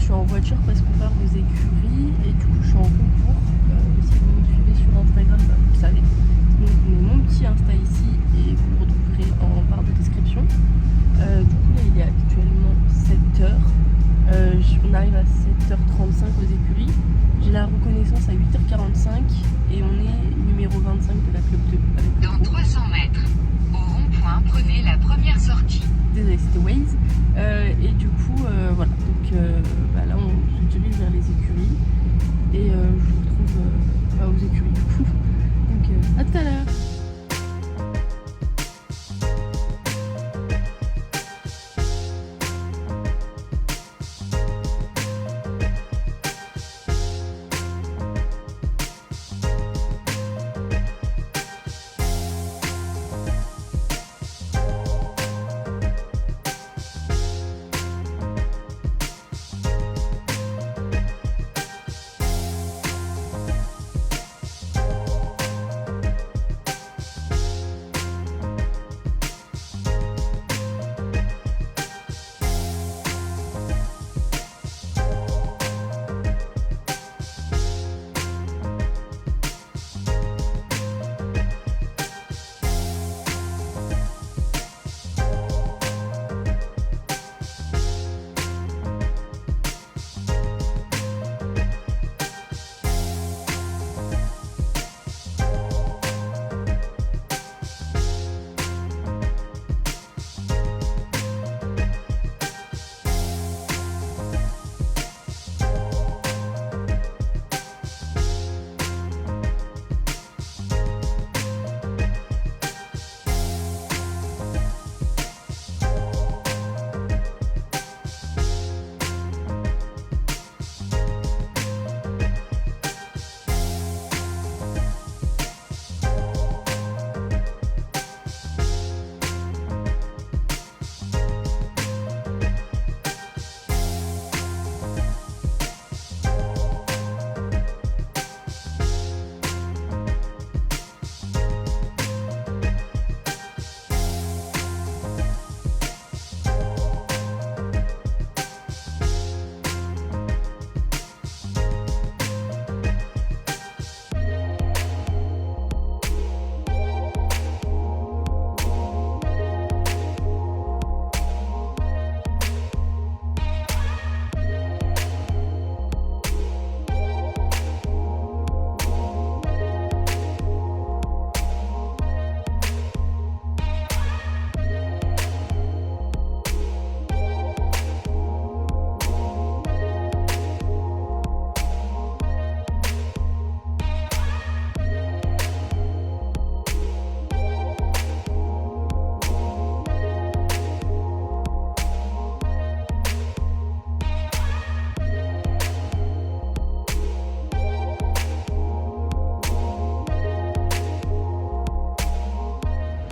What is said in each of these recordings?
suis en voiture parce qu'on part aux écuries et du coup je suis en concours. Si vous me suivez sur Instagram, bah, vous le savez. Donc je mets mon petit Insta ici et vous le retrouverez en barre de description. Du coup là il est actuellement 7h. On arrive à 7h35 aux écuries. J'ai la reconnaissance à 8h45 et on est numéro 25 de la club 2. Dans 300 mètres, au rond-point, prenez la première sortie. Désolée, c'était Waze. Et du coup, voilà. Donc là, on se dirige vers les écuries. Et je vous retrouve aux écuries du coup. Donc à tout à l'heure.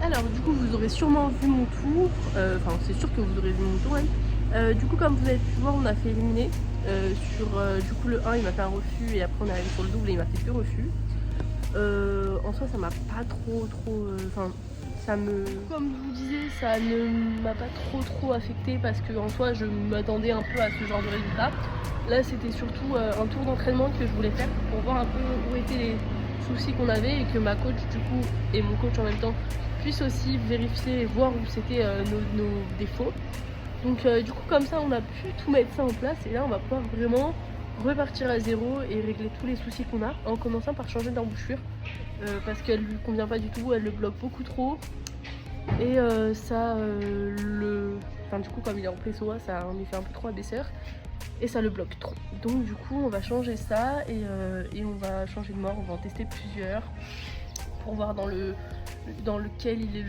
Alors du coup vous aurez sûrement vu mon tour, enfin c'est sûr que vous aurez vu mon tour même. Du coup comme vous avez pu voir on a fait éliminer du coup le 1 il m'a fait un refus et après on est arrivé sur le double et il m'a fait 2 refus. En soi ça m'a pas trop comme je vous disais ça ne m'a pas trop affecté parce que en soi je m'attendais un peu à ce genre de résultat. Là c'était surtout un tour d'entraînement que je voulais faire pour voir un peu où étaient les soucis qu'on avait et que ma coach du coup et mon coach en même temps puisse aussi vérifier et voir où c'était nos défauts. Donc du coup comme ça on a pu tout mettre ça en place et là on va pouvoir vraiment repartir à zéro et régler tous les soucis qu'on a en commençant par changer d'embouchure parce qu'elle lui convient pas du tout, elle le bloque beaucoup trop et du coup comme il est en PSOA ça en fait un peu trop abaisseur et ça le bloque trop. Donc du coup on va changer ça et on va changer de mort, on va en tester plusieurs pour voir dans lequel il est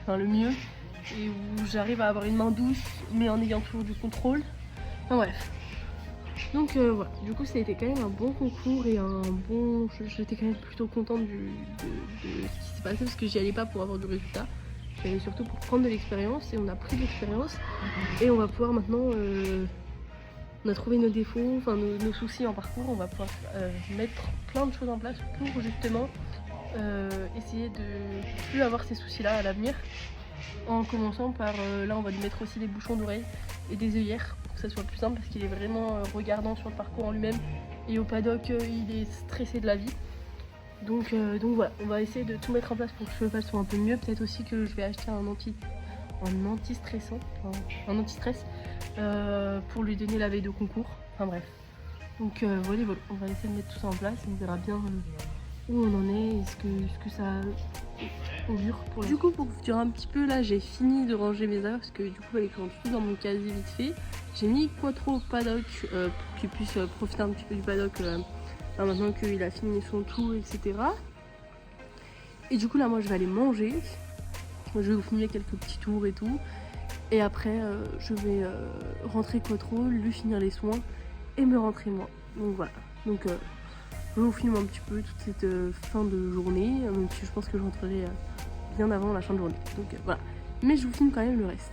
le mieux et où j'arrive à avoir une main douce mais en ayant toujours du contrôle. Enfin bref. Donc voilà, du coup ça a été quand même un bon concours et j'étais quand même plutôt contente de ce qui s'est passé parce que j'y allais pas pour avoir du résultat. J'y allais surtout pour prendre de l'expérience et on a pris de l'expérience et on va pouvoir maintenant on a trouvé nos défauts, enfin nos soucis en parcours, on va pouvoir mettre plein de choses en place pour justement essayer de plus avoir ces soucis là à l'avenir. En commençant par, là on va lui mettre aussi des bouchons d'oreilles et des œillères pour que ça soit plus simple parce qu'il est vraiment regardant sur le parcours en lui-même et au paddock il est stressé de la vie. Donc voilà, on va essayer de tout mettre en place pour que le cheval soit un peu mieux. Peut-être aussi que je vais acheter un anti-stressant, un anti-stress pour lui donner la veille de concours. Enfin bref. Donc voilà, on va essayer de mettre tout ça en place et on verra bien où on en est et ce que ça augure pour la... Du coup, pour vous dire un petit peu, là j'ai fini de ranger mes affaires parce que du coup elle est tout dans mon casier vite fait. J'ai mis Quattro au paddock pour qu'il puisse profiter un petit peu du paddock maintenant qu'il a fini son tour, etc. Et du coup là moi je vais aller manger. Je vais vous filmer quelques petits tours et tout. Et après je vais rentrer Quattro, lui finir les soins et me rentrer moi. Donc voilà. Donc je vous filme un petit peu toute cette fin de journée, même si je pense que je rentrerai bien avant la fin de journée. Donc voilà. Mais je vous filme quand même le reste.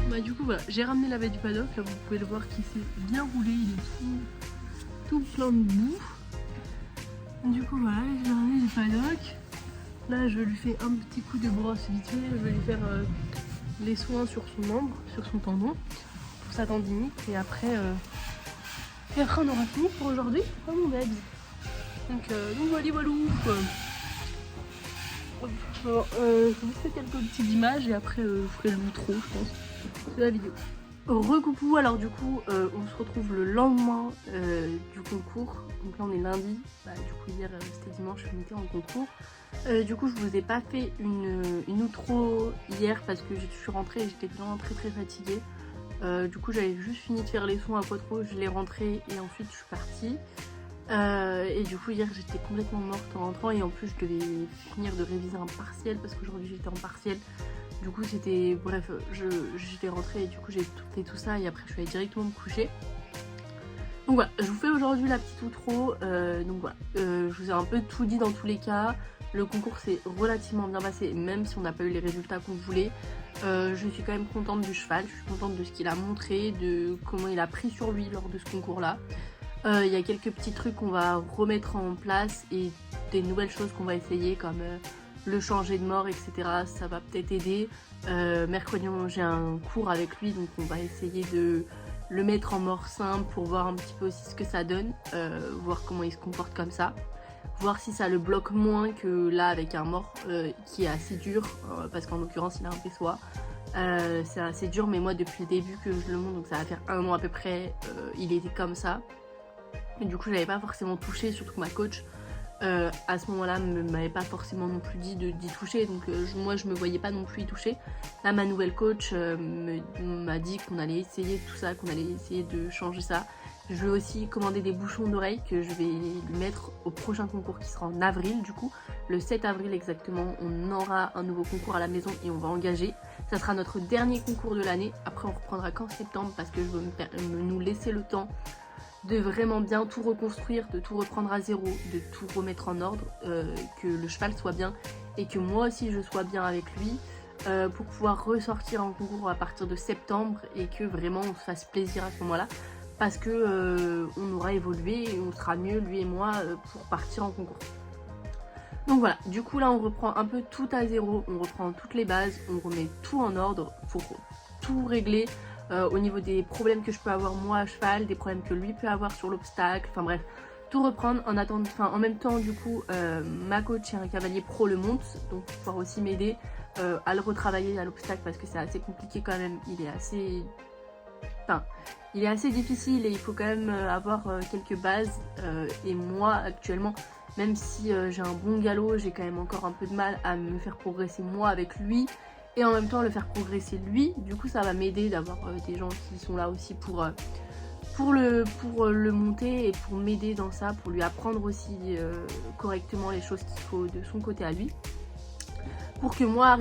Bah du coup voilà, j'ai ramené la baie du paddock, là vous pouvez le voir qui s'est bien roulé, il est tout plein de boue. Du coup voilà, j'ai ramené du paddock. Là je lui fais un petit coup de brosse vite fait, je vais lui faire les soins sur son membre, sur son tendon, pour sa tendinite. Et après on aura fini pour aujourd'hui, oh mon bébé. Donc voilà, je vous fais quelques petites images et après je ferai le outro je pense de la vidéo. Recoucou, alors du coup on se retrouve le lendemain du concours. Donc là on est lundi, du coup hier c'était dimanche, on était en concours. Du coup je vous ai pas fait une outro hier parce que je suis rentrée et j'étais vraiment très fatiguée. Du coup j'avais juste fini de faire les soins à Quattro, je l'ai rentré et ensuite je suis partie. Et du coup hier j'étais complètement morte en rentrant et en plus je devais finir de réviser un partiel parce qu'aujourd'hui j'étais en partiel. Du coup c'était, bref, j'étais rentrée et du coup j'ai fait tout ça et après je suis allée directement me coucher. Donc voilà, je vous fais aujourd'hui la petite outro, donc voilà, je vous ai un peu tout dit dans tous les cas. Le concours s'est relativement bien passé, même si on n'a pas eu les résultats qu'on voulait. Je suis quand même contente du cheval, je suis contente de ce qu'il a montré, de comment il a pris sur lui lors de ce concours-là. Il y a quelques petits trucs qu'on va remettre en place et des nouvelles choses qu'on va essayer comme le changer de mort, etc. Ça va peut-être aider. Mercredi j'ai un cours avec lui, donc on va essayer de le mettre en mort simple pour voir un petit peu aussi ce que ça donne, voir comment il se comporte comme ça, voir si ça le bloque moins que là avec un mort qui est assez dur, parce qu'en l'occurrence il a un PSOA. C'est assez dur, mais moi depuis le début que je le monte, donc ça va faire 1 an à peu près, il était comme ça. Et du coup je l'avais pas forcément touché, surtout que ma coach à ce moment-là m'avait pas forcément non plus dit d'y toucher, donc moi je me voyais pas non plus y toucher. Là ma nouvelle coach m'a dit qu'on allait essayer tout ça, qu'on allait essayer de changer ça. Je vais aussi commander des bouchons d'oreilles que je vais lui mettre au prochain concours qui sera en avril. Du coup le 7 avril exactement on aura un nouveau concours à la maison et on va engager. Ça sera notre dernier concours de l'année, après on reprendra qu'en septembre parce que je veux nous laisser le temps de vraiment bien tout reconstruire, de tout reprendre à zéro, de tout remettre en ordre, que le cheval soit bien et que moi aussi je sois bien avec lui pour pouvoir ressortir en concours à partir de septembre et que vraiment on se fasse plaisir à ce moment-là parce que on aura évolué et on sera mieux lui et moi pour partir en concours. Donc voilà, du coup là on reprend un peu tout à zéro, on reprend toutes les bases, on remet tout en ordre pour tout régler. Au niveau des problèmes que je peux avoir moi à cheval, des problèmes que lui peut avoir sur l'obstacle, enfin bref, tout reprendre en attendant, en même temps du coup ma coach et un cavalier pro le monte, donc pour pouvoir aussi m'aider à le retravailler à l'obstacle parce que c'est assez compliqué quand même, il est assez difficile et il faut quand même avoir quelques bases et moi actuellement, même si j'ai un bon galop, j'ai quand même encore un peu de mal à me faire progresser moi avec lui. Et en même temps le faire progresser lui, du coup ça va m'aider d'avoir des gens qui sont là aussi pour le monter et pour m'aider dans ça, pour lui apprendre aussi correctement les choses qu'il faut de son côté à lui. Pour que moi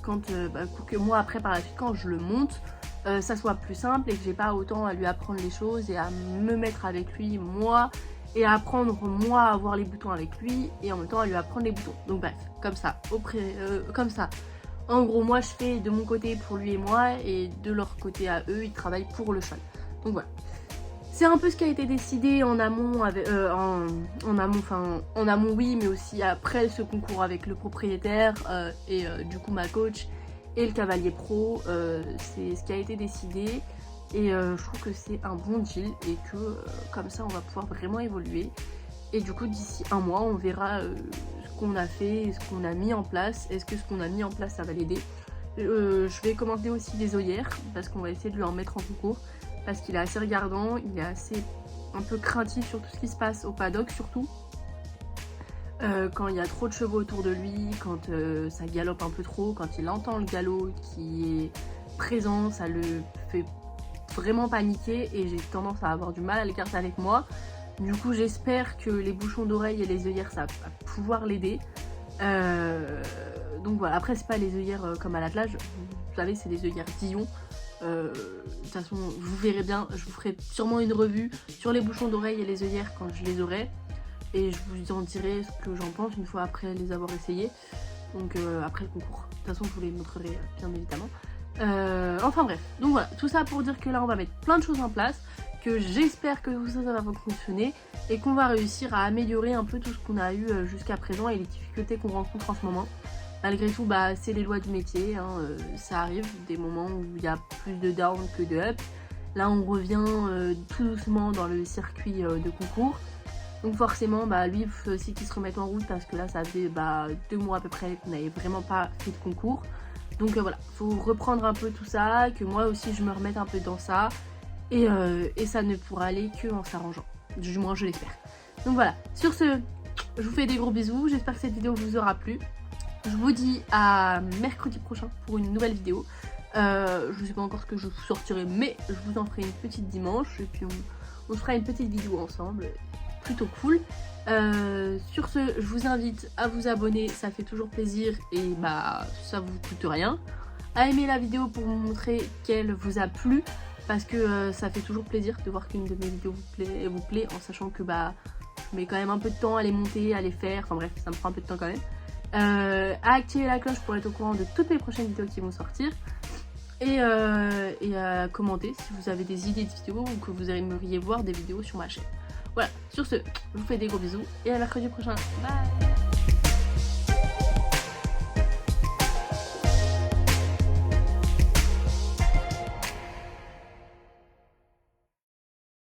pour que moi après par la suite quand je le monte, ça soit plus simple et que j'ai pas autant à lui apprendre les choses et à me mettre avec lui moi et à apprendre moi à avoir les boutons avec lui et en même temps à lui apprendre les boutons. Donc bref, comme ça, comme ça. En gros, moi je fais de mon côté pour lui et moi, et de leur côté à eux, ils travaillent pour le cheval. Donc voilà. C'est un peu ce qui a été décidé en amont, en amont oui, mais aussi après ce concours avec le propriétaire et du coup ma coach et le cavalier pro. C'est ce qui a été décidé et je trouve que c'est un bon deal et que comme ça on va pouvoir vraiment évoluer. Et du coup d'ici un mois on verra ce qu'on a fait, ce qu'on a mis en place. Est-ce que ce qu'on a mis en place ça va l'aider? Je vais commander aussi des œillères parce qu'on va essayer de lui en mettre en concours. Parce qu'il est assez regardant, il est assez un peu craintif sur tout ce qui se passe au paddock surtout. Quand il y a trop de chevaux autour de lui, quand ça galope un peu trop, quand il entend le galop qui est présent, ça le fait vraiment paniquer et j'ai tendance à avoir du mal à l'écarter avec moi. Du coup j'espère que les bouchons d'oreilles et les œillères ça va pouvoir l'aider. Donc voilà, après c'est pas les œillères comme à l'attelage, vous savez c'est des œillères Dion. De toute façon vous verrez bien, je vous ferai sûrement une revue sur les bouchons d'oreilles et les œillères quand je les aurai et je vous en dirai ce que j'en pense une fois après les avoir essayés, donc après le concours. De toute façon je vous les montrerai bien évidemment. Enfin bref, donc voilà, tout ça pour dire que là on va mettre plein de choses en place, que j'espère que tout ça, ça va fonctionner et qu'on va réussir à améliorer un peu tout ce qu'on a eu jusqu'à présent et les difficultés qu'on rencontre en ce moment. Malgré tout, bah, c'est les lois du métier, hein, ça arrive des moments où il y a plus de down que de up. Là on revient tout doucement dans le circuit de concours. Donc forcément, bah, lui il faut aussi qu'il se remette en route parce que là ça fait 2 mois à peu près qu'on n'avait vraiment pas fait de concours. Donc voilà, faut reprendre un peu tout ça, que moi aussi je me remette un peu dans ça. Et ça ne pourra aller que en s'arrangeant, du moins je l'espère. Donc voilà, sur ce, je vous fais des gros bisous, j'espère que cette vidéo vous aura plu. Je vous dis à mercredi prochain pour une nouvelle vidéo. Je ne sais pas encore ce que je vous sortirai, mais je vous en ferai une petite dimanche. Et puis on se fera une petite vidéo ensemble. Plutôt cool. Sur ce, je vous invite à vous abonner, ça fait toujours plaisir et bah ça vous coûte rien. À aimer la vidéo pour vous montrer qu'elle vous a plu. Parce que ça fait toujours plaisir de voir qu'une de mes vidéos vous plaît en sachant que bah je mets quand même un peu de temps à les monter, à les faire. Enfin bref, ça me prend un peu de temps quand même. À activer la cloche pour être au courant de toutes les prochaines vidéos qui vont sortir et à commenter si vous avez des idées de vidéos ou que vous aimeriez voir des vidéos sur ma chaîne. Voilà, sur ce, je vous fais des gros bisous et à mercredi prochain. Bye.